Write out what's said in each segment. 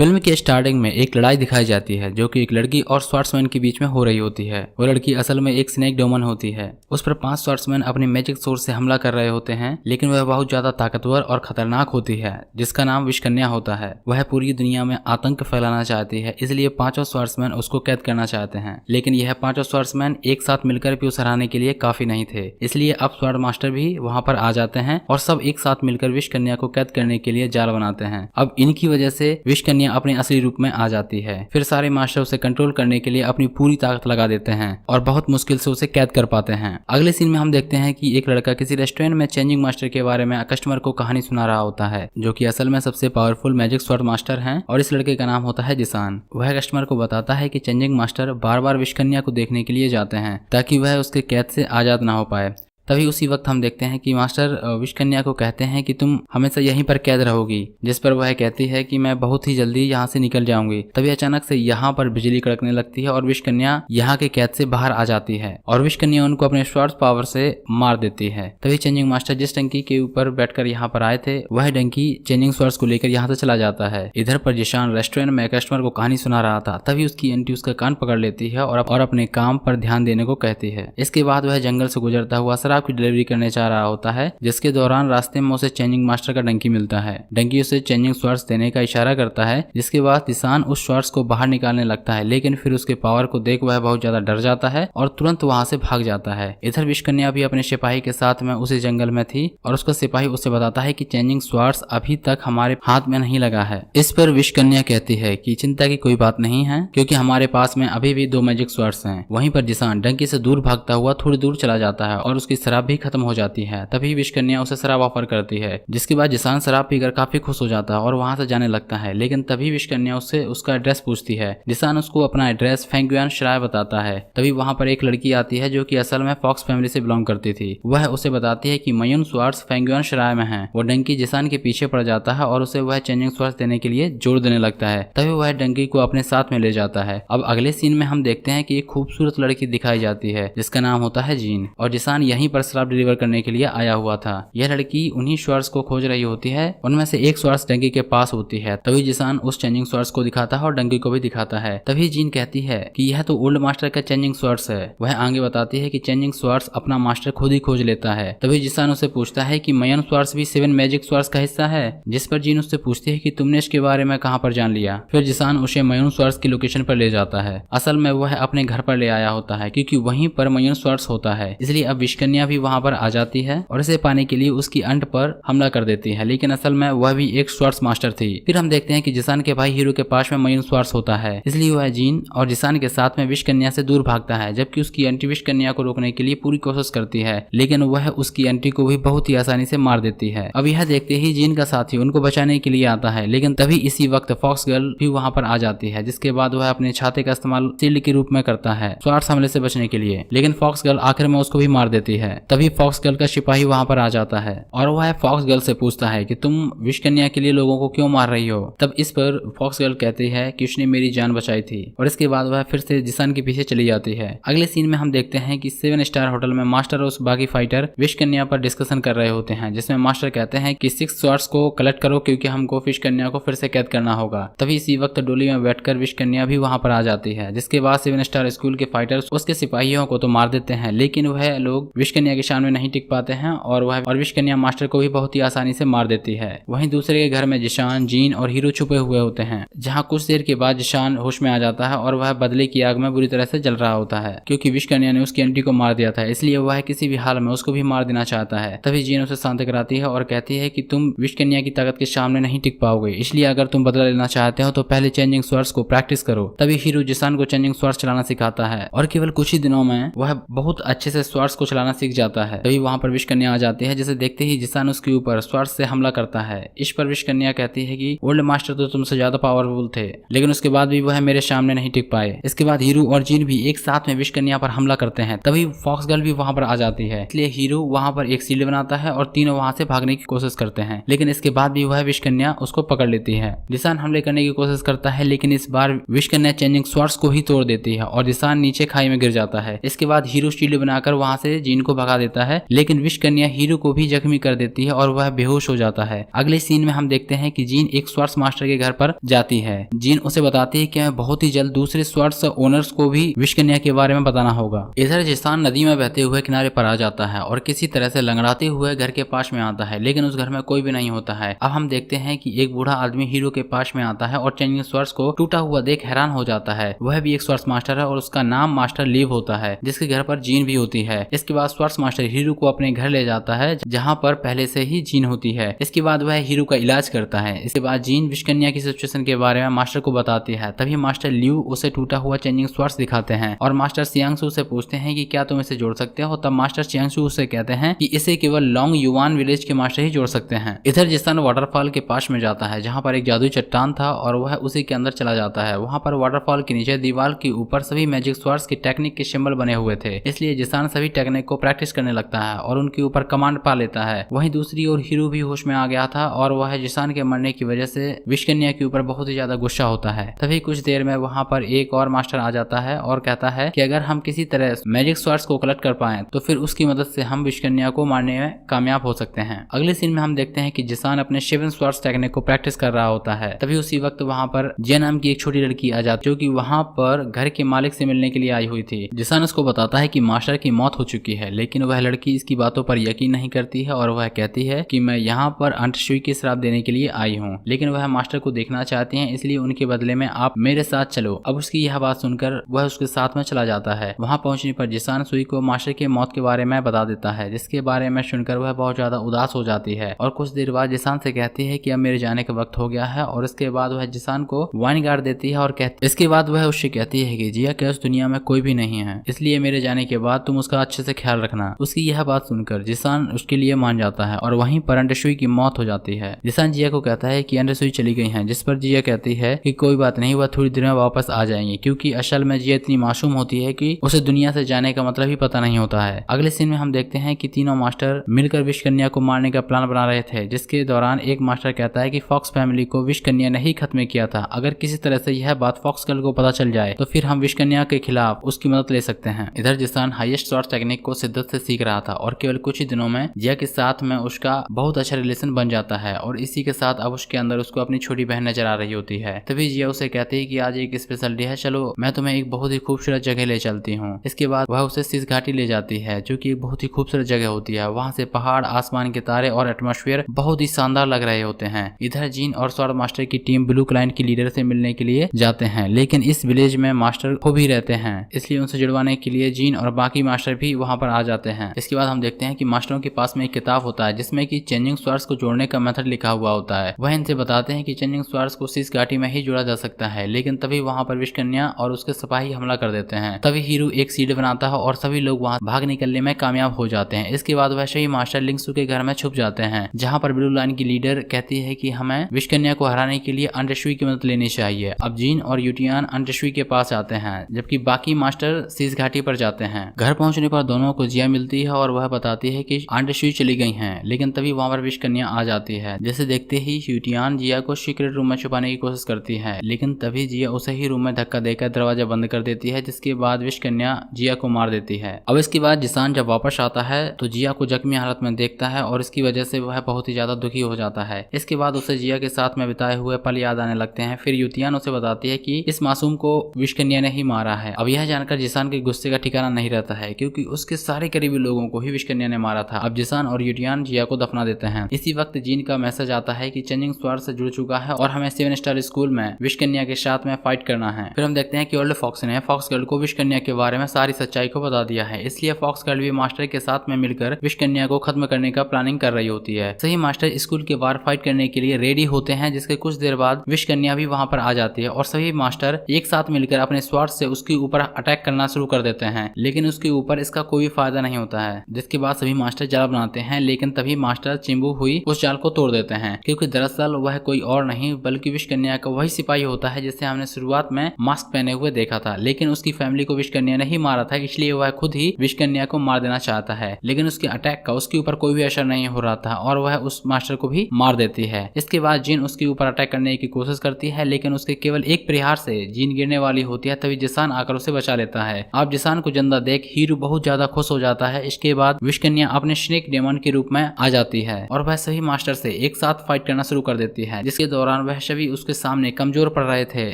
Film के starting में एक लड़ाई दिखाई जाती है जो कि एक लड़की और स्वॉर्ड्समैन के बीच में हो रही होती है। वो लड़की असल में एक स्नेक डोमन होती है। उस पर 5 स्वॉर्ड्समैन अपने मैजिक सोर्ड से हमला कर रहे होते हैं, लेकिन वह बहुत ज्यादा ताकतवर और खतरनाक होती है जिसका नाम विषकन्या होता है। वह पूरी दुनिया में आतंक फैलाना चाहती है, इसलिए 5 स्वॉर्ड्समैन उसको कैद करना चाहते हैं। लेकिन यह 5 स्वॉर्ड्समैन एक साथ मिलकर भी उसे हराने के लिए काफी नहीं थे, इसलिए अब स्वॉर्ड मास्टर भी वहां पर आ जाते हैं और सब एक साथ मिलकर विषकन्या को कैद करने के लिए जाल बनाते हैं। अब इनकी वजह से विषकन्या अपने असली रूप में आ जाती है। फिर सारे मास्टर उसे कंट्रोल करने के लिए अपनी पूरी ताकत लगा देते हैं और बहुत मुश्किल से उसे कैद कर पाते हैं। अगले सीन में हम देखते हैं कि एक लड़का किसी रेस्टोरेंट में चेंजिंग मास्टर के बारे में कस्टमर को कहानी सुना रहा होता है, जो कि असल में सबसे पावरफुल मैजिक स्वॉर्ड मास्टर हैं और इस लड़के का नाम होता है जिसान। वह कस्टमर को बताता है कि चेंजिंग मास्टर बार बार विषकन्या को देखने के लिए जाते हैं ताकि वह उसके कैद से आजाद ना हो पाए। तभी उसी वक्त हम देखते हैं कि मास्टर विषकन्या को कहते हैं कि तुम हमेशा यहीं पर कैद रहोगी, जिस पर वह कहती है कि मैं बहुत ही जल्दी यहाँ से निकल जाऊंगी। तभी अचानक से यहाँ पर बिजली कड़कने लगती है और विषकन्या यहाँ के कैद से बाहर आ जाती है और विषकन्या उनको अपने स्वॉर्ड पावर से मार देती है। तभी चेंजिंग मास्टर जिस डंकी के ऊपर बैठकर यहाँ पर आए थे वह डंकी चेंजिंग स्वॉर्ड्स को लेकर यहाँ से चला जाता है। इधर पर जिशान रेस्टोरेंट में कस्टमर को कहानी सुना रहा था, तभी उसकी आंटी उसका कान पकड़ लेती है और अपने काम पर ध्यान देने को कहती है। इसके बाद वह जंगल से गुजरता हुआ शराब की डिलीवरी करने जा रहा होता है, जिसके दौरान रास्ते में उसे चेंजिंग मास्टर का डंकी मिलता है। डंकी उसे चेंजिंग स्वॉर्ड्स देने का इशारा करता है, जिसके बाद जिसान उस स्वॉर्ड्स को बाहर निकालने लगता है, लेकिन फिर उसके पावर को देख वह बहुत ज्यादा डर जाता है और तुरंत वहां से भाग जाता है। इधर विषकन्या भी अपने सिपाही के साथ में उसी जंगल में थी और उसका सिपाही उसे बताता है कि चेंजिंग स्वॉर्ड्स अभी तक हमारे हाथ में नहीं लगा है। इस पर विषकन्या कहती है कि चिंता की कोई बात नहीं है, क्योंकि हमारे पास में अभी भी 2 मैजिक स्वॉर्ड्स हैं। वहीं पर जिसान डंकी से दूर भागता हुआ थोड़ी दूर चला जाता है और उसकी शराब भी खत्म हो जाती है। तभी विषकन्या उसे शराब ऑफर करती है, जिसके बाद जिसान शराब पीकर काफी खुश हो जाता है और वहां से जाने लगता है। लेकिन तभी विषकन्या उससे उसका एड्रेस पूछती है। जिसान उसको अपना एड्रेस फेंगुआन श्राय बताता है। तभी वहां पर एक लड़की आती है जो कि असल में फॉक्स फैमिली से बिलोंग करती थी। वह उसे बताती है कि मयून स्वॉर्ड्स फेंगुआन श्राय में है। वो डंकी जिसान के पीछे पड़ जाता है और उसे वह चेंजिंग स्वॉर्ड्स देने के लिए जोर देने लगता है। तभी वह डंकी को अपने साथ में ले जाता है। अब अगले सीन में हम देखते हैं कि एक खूबसूरत लड़की दिखाई जाती है जिसका नाम होता है जीन, और जिसान यहीं पर शराब डिलीवर करने के लिए आया हुआ था। यह लड़की उन्हीं स्वॉर्ड्स को खोज रही होती है। उनमें से एक स्वॉर्ड्स डंकी के पास होती है। तभी जिसान उस चेंजिंग स्वॉर्ड्स को दिखाता है और डंकी को भी दिखाता है। तभी जीन कहती है कि यह तो ओल्ड मास्टर का चेंजिंग स्वॉर्ड्स है। वह आगे बताती है कि चेंजिंग स्वॉर्ड्स अपना मास्टर खुद ही खोज लेता है। तभी जिसान उसे पूछता है कि मयन स्वॉर्ड्स भी 7 मैजिक स्वॉर्ड्स का हिस्सा है, जिस पर जीन उससे पूछती है कि तुमने इसके बारे में कहां पर जान लिया। फिर जिसान उसे मयून स्वॉर्ड्स की लोकेशन पर ले जाता है। असल में वह अपने घर पर ले आया होता है, क्योंकि वहीं पर मयून स्वॉर्ड्स होता है, इसलिए अब विषकन्या भी वहां पर आ जाती है और इसे पाने के लिए उसकी अंट पर हमला कर देती है। लेकिन असल में वह भी एक स्वॉर्ड्स मास्टर थी। फिर हम देखते हैं कि जिसान के भाई हीरो के पास में मयून स्वॉर्ड्स होता है, इसलिए वह जीन और जिसान के साथ में विषकन्या से दूर भागता है, जबकि उसकी आंटी विषकन्या को रोकने के लिए पूरी कोशिश करती है, लेकिन वह उसकी आंटी को भी बहुत ही आसानी से मार देती है। अब यह देखते ही जीन का साथी उनको बचाने के लिए आता है, लेकिन तभी इसी वक्त फॉक्स गर्ल भी वहां पर आ जाती है, जिसके बाद वह अपने छाते का इस्तेमाल शील्ड के रूप में करता है स्वॉर्ड्स हमले से बचने के लिए। लेकिन फॉक्स गर्ल आखिर में उसको भी मार देती है। तभी फॉक्स गर्ल का सिपाही वहां पर आ जाता है और वह फॉक्स गर्ल से पूछता है कि तुम विषकन्या के लिए लोगों को क्यों मार रही हो। तब इस पर फॉक्स गर्ल कहती है कि उसने मेरी जान बचाई थी, और इसके बाद वह फिर से जिसान के पीछे चली जाती है। अगले सीन में हम देखते हैं कि 7 स्टार होटल में मास्टर और उस बाकी फाइटर विषकन्या पर डिस्कशन कर रहे होते हैं, जिसमें मास्टर कहते हैं कि 6 स्वॉर्ड्स को कलेक्ट करो, क्योंकि हमको विषकन्या को फिर से कैद करना होगा। तभी इसी वक्त डोली में बैठकर विषकन्या भी वहां पर आ जाती है, जिसके बाद 7 स्टार स्कूल के फाइटर्स उसके सिपाहियों को तो मार देते हैं, लेकिन वह लोग विषकन्या के सामने नहीं टिक पाते हैं और विषकन्या मास्टर को भी बहुत ही आसानी से मार देती है। वहीं दूसरे के घर में जिशान, जीन और हीरो छुपे हुए होते हैं, जहां कुछ देर के बाद जिशान होश में आ जाता है और वह बदले की आग में बुरी तरह से जल रहा होता है, क्योंकि विषकन्या ने उसकी आंटी को मार दिया था, इसलिए वह किसी भी हाल में उसको भी मार देना चाहता है। तभी जीन उसे शांत कराती है और कहती है कि तुम विषकन्या की ताकत के सामने नहीं टिक पाओगे, इसलिए अगर तुम बदला लेना चाहते हो तो पहले चेंजिंग स्वॉर्ड्स को प्रैक्टिस करो। तभी हीरो जिशान को चेंजिंग स्वॉर्ड्स चलाना सिखाता है और केवल कुछ ही दिनों में वह बहुत अच्छे से स्वॉर्ड्स को चलाना सीख जाता है। तभी वहां पर विषकन्या आ जाती है, जिसे देखते ही जिसान उसके ऊपर स्वॉर्ड्स से हमला करता है। इस पर विषकन्या कहती है कि ओल्ड मास्टर तो तुमसे ज्यादा पावरफुल थे, लेकिन उसके बाद भी वह मेरे सामने नहीं टिक पाए। इसके बाद हीरो और जीन भी एक साथ में विषकन्या पर हमला करते हैं। तभी फॉक्स गर्ल भी वहां पर आ जाती है, इसलिए हीरो वहां पर एक शील्ड बनाता है और तीनों वहां से भागने की कोशिश करते हैं, लेकिन इसके बाद भी वह विषकन्या उसको पकड़ लेती है। जिसान हमले करने की कोशिश करता है, लेकिन इस बार विषकन्या चेंजिंग स्वॉर्ड्स को ही तोड़ देती है और जिसान नीचे खाई में गिर जाता है। इसके बाद हीरो शील्ड बनाकर वहां से जीन को भगा देता है, लेकिन विश कन्या हीरो को भी जख्मी कर देती है और वह बेहोश हो जाता है। अगले सीन में हम देखते हैं कि जीन एक स्वार्ट्स मास्टर के घर पर जाती है। जीन उसे बताती है कि हमें बहुत ही जल्द दूसरे स्वार्ट्स ओनर्स को भी विश कन्या के बारे में बताना होगा। इधर जिसान नदी में बहते हुए किनारे पर आ जाता है और किसी तरह से लंगड़ाते हुए घर के पास में आता है, लेकिन उस घर में कोई भी नहीं होता है। अब हम देखते हैं कि एक बूढ़ा आदमी हीरो के पास में आता है और चेंजिंग स्वार्ड्स को टूटा हुआ देख हैरान हो जाता है। वह भी एक स्वार्ड्स मास्टर है और उसका नाम मास्टर लीव होता है, जिसके घर पर जीन भी होती है। इसके बाद स्वार्ड्स मास्टर हीरो को अपने घर ले जाता है, जहाँ पर पहले से ही जीन होती है। इसके बाद वह हीरो का इलाज करता है। इसके बाद जीन विश कन्या की सिचुएशन के बारे में मास्टर को बताती है। तभी मास्टर लीव उसे टूटा हुआ चेंजिंग स्वार्ड्स दिखाते हैं और मास्टर सियांगसू से पूछते हैं कि क्या तुम इसे जोड़ सकते हो। तब मास्टर सियांगसू उसे कहते हैं कि इसे केवल लॉन्ग युवान विलेज के मास्टर ही जोड़ सकते हैं। इधर जिसान वाटरफॉल के पास में जाता है, जहाँ पर एक जादुई चट्टान था और वह उसी के अंदर चला जाता है। वहाँ पर वाटरफॉल के नीचे दीवार के ऊपर सभी मैजिक स्वार्ड्स की टेक्निक के सिंबल बने हुए थे, इसलिए जिसान सभी टेक्निक को प्रैक्टिस करने लगता है और उनके ऊपर कमांड पा लेता है। वहीं दूसरी ओर हीरो भी होश में आ गया था और वह जिसान के मरने की वजह से विश कन्या के ऊपर बहुत ही ज्यादा गुस्सा होता है। तभी कुछ देर में वहाँ पर एक और मास्टर आ जाता है और कहता है कि अगर हम किसी तरह मैजिक स्वार्ड्स को कलेक्ट कर पाए तो फिर उसकी मदद से हम विश कन्या को मारने में कामयाब हो सकते हैं। अगले सीन में हम देखते हैं कि जिसान अपने 7 स्वार्ड्स टेक्निक को प्रैक्टिस कर रहा होता है। तभी उसी वक्त वहाँ पर जिया नाम की एक छोटी लड़की आ जाती है, जो कि वहाँ पर घर के मालिक से मिलने के लिए आई हुई थी। जिसान उसको बताता है कि मास्टर की मौत हो चुकी है, लेकिन वह लड़की इसकी बातों पर यकीन नहीं करती है और वह कहती है कि मैं यहाँ पर अंतशुई की श्राप देने के लिए आई हूँ, लेकिन वह मास्टर को देखना चाहती हैं, इसलिए उनके बदले में आप मेरे साथ चलो। अब उसकी यह बात सुनकर वह उसके साथ में चला जाता है। वहाँ पहुंचने पर जिसान सुई को मास्टर की मौत के बारे में बता देता है, जिसके बारे में सुनकर वह बहुत ज्यादा उदास हो जाती है और कुछ देर बाद जिसान से कहती है कि अब मेरे जाने का वक्त हो गया है। और इसके बाद वह जिसान को वाइन गार्ड देती है और इसके बाद वह उससे कहती है कि जिया के उस दुनिया में कोई भी नहीं है, इसलिए मेरे जाने के बाद तुम उसका अच्छे से ख्याल रखना। उसकी यह बात सुनकर जिसान उसके लिए मान जाता है और वहीं पर अंडरसुई की मौत हो जाती है। जिसान जिया को कहता है कि अंडरसुई चली गई है, जिस पर जिया कहती है कि कोई बात नहीं, वह थोड़ी देर में वापस आ जाएंगे, क्योंकि असल में जिया इतनी मासूम होती है कि उसे दुनिया से जाने का मतलब ही पता नहीं होता है। अगले सीन में हम देखते हैं कि तीनों मास्टर मिलकर विश कन्या को मारने का प्लान बना रहे थे, जिसके दौरान एक मास्टर कहता है कि फॉक्स फैमिली को विश कन्या ने ही खत्म किया था। अगर किसी तरह से यह बात फॉक्स गर्ल को पता चल जाए तो फिर हम विश कन्या के खिलाफ उसकी मदद ले सकते हैं। इधर जिसान हाईएस्ट स्वार्ड टेक्निक को शिद्दत से सीख रहा था और केवल कुछ ही दिनों में जिया के साथ में उसका बहुत अच्छा रिलेशन बन जाता है और इसी के साथ अब उसके अंदर उसको अपनी छोटी बहन नजर आ रही होती है। तभी जिया उसे कहती है कि आज एक स्पेशल डे है, चलो मैं तुम्हें एक बहुत ही खूबसूरत जगह ले चलती हूँ। इसके बाद वह उसे सिस घाटी ले जाती है, जो कि एक बहुत ही खूबसूरत जगह होती है। वहाँ से पहाड़, आसमान के तारे और एटमॉस्फेयर बहुत ही शानदार लग रहे होते हैं। इधर जीन और स्वार्ड मास्टर की टीम ब्लू क्लाइंट की लीडर से मिलने के लिए जाते हैं, लेकिन इस विलेज में मास्टर खो भी रहते हैं, इसलिए उनसे जुड़वाने के लिए जीन और बाकी मास्टर भी वहाँ पर आ जाते हैं। इसके बाद हम देखते हैं कि मास्टरों के पास में एक किताब होता है जिसमें कि चेंजिंग स्वार्ड्स को जोड़ने का मेथड लिखा हुआ होता है। वह इनसे बताते हैं कि चेंजिंग स्वार्ड्स को सिस घाटी में ही जोड़ा जा सकता है, लेकिन तभी वहाँ पर विश कन्या और उसके सिपाही हमला कर देते हैं। तभी हीरो एक सीढ़ी बनाता है और सभी लोग वहाँ भाग निकलने में कामयाब हो जाते हैं। इसके बाद वैसे ही मास्टर लिंगसू के घर में छुप जाते हैं, जहाँ पर ब्लू लाइन की लीडर कहती है कि हमें विश कन्या को हराने के लिए अंडरशुई की मदद लेनी चाहिए। अब जीन और यूटियान अंडरशुई के पास आते हैं, जबकि बाकी मास्टर सिस घाटी पर जाते हैं। घर पहुंचने पर दोनों को जिया मिलती है और वह बताती है कि अंडरशुई चली गई हैं, लेकिन तभी वहाँ पर विश कन्या आ जाती है। जैसे देखते ही यूटियान जिया को सीक्रेट रूम में छुपाने की कोशिश करती है, लेकिन तभी जिया उसे ही रूम में धक्का देकर दरवाजा बंद कर देती है, जिसके बाद विश कन्या जिया को मार देती है। अब इसके बाद जिसान जब वापस आता है तो जिया को जख्मी हालत में देखता है और इसकी वजह से वह बहुत ही ज्यादा दुखी हो जाता है। इसके बाद उसे जिया के साथ में बिताए हुए पल याद आने लगते हैं। फिर यूतियान उसे बताती है कि इस मासूम को विश कन्या ने ही मारा है। अब यह जानकर जिसान के गुस्से का ठिकाना नहीं रहता है, क्योंकि उसके सारे करीबी लोगों को ही विश कन्या ने मारा था। अब जिसान और यूटियान जिया को दफना देते हैं। इसी वक्त जीन का मैसेज आता है कि चेंजिंग स्वार्ड से जुड़ चुका है और हमें 7 स्टार स्कूल में विश कन्या के साथ में फाइट करना है। फिर हम देखते हैं कि ओल्ड फॉक्स ने फॉक्स गर्ल को विश कन्या के बारे में सारी सच्चाई को बता दिया है, इसलिए फॉक्स गर्ल भी मास्टर के साथ में मिलकर विश कन्या को खत्म करने का प्लानिंग कर रही होती है। सही मास्टर स्कूल के बाहर फाइट करने के लिए रेडी होते हैं, जिसके कुछ देर बाद विश कन्या भी वहां पर आ जाती है और सभी मास्टर एक साथ मिलकर अपने स्वार्ड से उसके ऊपर अटैक करना शुरू कर देते हैं, लेकिन उसके ऊपर इसका कोई फायदा नहीं होता है। जिसके बाद सभी मास्टर जाल बनाते हैं, लेकिन तभी मास्टर चिंबू हुई उस जाल को तोड़ देते हैं, क्योंकि दरअसल वह कोई और नहीं बल्कि विश कन्या का वही सिपाही होता है जिसे हमने शुरुआत में मास्क पहने हुए देखा था। लेकिन उसकी फैमिली को विश कन्या ने ही मारा था, इसलिए वह खुद ही विश कन्या को मार देना चाहता है, लेकिन उसके अटैक का उसके ऊपर कोई भी असर नहीं हो रहा था और वह उस मास्टर को भी मार देती है। इसके बाद जीन उसके ऊपर अटैक करने की कोशिश करती है, लेकिन उसके केवल एक प्रहार से जीन गिरने वाली होती है। तभी जिसान आकर उसे बचा लेता है। अब जिसान को जिंदा देख हीरो बहुत ज्यादा खुश हो जाता जाता है। इसके बाद विश कन्या अपने स्नेक डेमन के रूप में आ जाती है और वह सभी मास्टर से एक साथ फाइट करना शुरू कर देती है, जिसके दौरान वह सभी उसके सामने कमजोर पड़ रहे थे।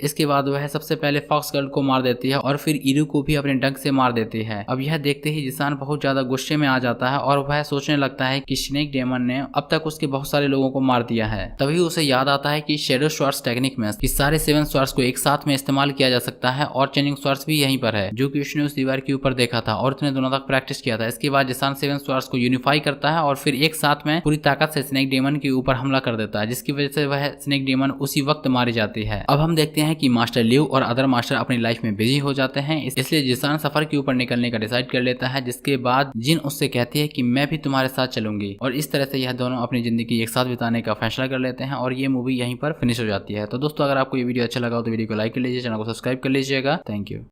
इसके बाद वह सबसे पहले फॉक्स गर्ल को मार देती है और फिर इरू को भी अपने डंक से मार देती है। अब यह देखते ही जिसान बहुत ज्यादा गुस्से में आ जाता है और वह सोचने लगता है कि स्नेक डेमन ने अब तक उसके बहुत सारे लोगों को मार दिया है। तभी उसे याद आता है कि शैडो स्वॉर्ड्स टेक्निक में कि सारे 7 स्वॉर्ड्स को एक साथ में इस्तेमाल किया जा सकता है और चेनिंग स्वॉर्ड्स भी यहीं पर है, जो कि उसने उस दीवार के ऊपर देखा था और उसने दोनों तक प्रैक्टिस किया था। इसके बाद जिसान 7 स्वॉर्ड्स को यूनिफाई करता है और फिर एक साथ में पूरी ताकत से स्नेक डेमन के ऊपर हमला कर देता है, जिसकी वजह से वह स्नेक डेमन उसी वक्त मारी जाती है। अब हम देखते हैं कि मास्टर लिव और अदर मास्टर अपनी लाइफ में बिजी हो जाते हैं, इसलिए जिसान सफर के ऊपर निकलने का डिसाइड कर लेता है। जिसके बाद जिन उससे कहती है कि मैं भी तुम्हारे साथ चलूंगी और इस तरह से यह दोनों अपनी जिंदगी एक साथ बिताने का फैसला कर लेते हैं और ये मूवी यहीं पर फिनिश हो जाती है। तो दोस्तों, अगर आपको ये वीडियो अच्छा लगा हो तो वीडियो को लाइक कर लीजिए, चैनल को सब्सक्राइब कर लीजिएगा। Thank you.